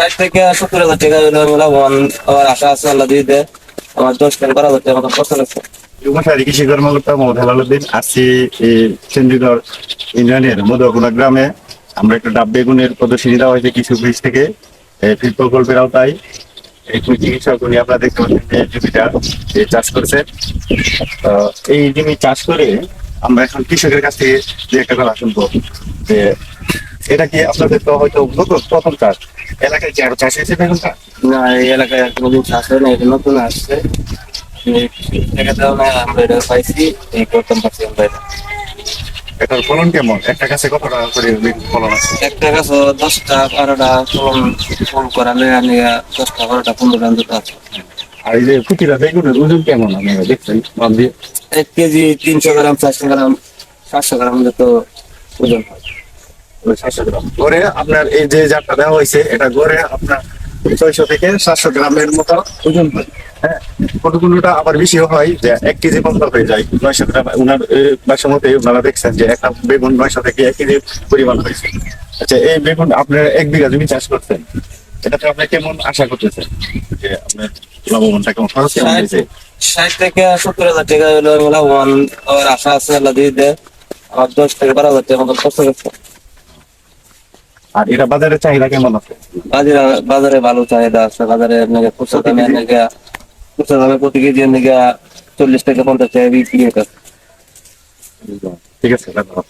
60 থেকে 70 হাজার টাকা হলো লাভবান আমার আশা আছে, আল্লাহ দিয়ে দেয়। আমার 10 থেকে 12 হাজার টাকা মতো খরচ লাগছে। কর্মচারী কৃষি কর্মকর্তা মোহাম্মদ হেলালুদ্দিন আসছি চণ্ডীগড় ইউনিয়নের মধুয়াকুলা গ্রামে। আমরা একটা ডাব বেগুনের প্রদর্শনী দেওয়া হয়েছে কিছু বীজ থেকে ফিড প্রকল্পের আওতায়। এই চিকিৎসক উনি আপনারা দেখতে পাচ্ছেন যে জমিটা চাষ করছে। এই জমি চাষ করে আমরা এখন কৃষকের কাছ থেকে যে একটা কথা শুনবো যে এটা কি আপনাদের তো হয়তো নতুন প্রথম চাষ, এলাকায় কি আরো চাষ হয়েছে বেগুনটা? না, এই এলাকায় কোনোদিন চাষ হয় না, এটা নতুন আসছে। টাকা দেওয়া না, আমরা এটা পাইছি, এই প্রথম পাচ্ছি আমরা এটা। এটার ফলন কেমন? একটা গাছে কত টাকা করে বেগুন ফলন আছে? একটা গাছ 10টা 12টা ফলন ফল করালে আমি 10টা 12টা 15টা অন্তত আছে। আর এই যে প্রতিটা বেগুনের ওজন কেমন আপনারা দেখছেন? 1 কেজি 300 গ্রাম 400 গ্রাম 700 গ্রাম তো ওজন হয়। 700 গ্রাম গড়ে আপনার এই যে জারটা দেওয়া হয়েছে এটা গড়ে আপনার 600 থেকে 700 গ্রামের মতো ওজন হয়। হ্যাঁ, কোনোটা আবার বেশিও হয় যে 1 কেজি পর্যন্ত হয়ে যায় 900 গ্রাম। উনার বাসমতে ওনারা দেখছেন যে একটা বেগুন 900 থেকে 1 কেজি পরিমাণ হয়েছে। আচ্ছা, এই বেগুন আপনার 1 বিঘা জমি চাষ করছেন, এটাতে আপনি কেমন আশা করতেছেন যে আপনার লাভবানটা কেমন, খরচ কেমন হয়েছে? 60 থেকে 70 হাজার টাকা হলো লাভবান আমার আশা আছে, আল্লাহ দিয়ে দেয়। আমার 10 থেকে 12 হাজার টাকা মতো খরচ লাগছে। আর এটা বাজারের চাহিদা কেমন আছে? বাজারে বাজারে ভালো চাহিদা আছে। বাজারে আপনাকে খুচরা দামে প্রতি কেজি আপনাকে 40 থেকে 50 টাকা বিক্রি হইতেছে। ঠিক আছে, ধন্যবাদ।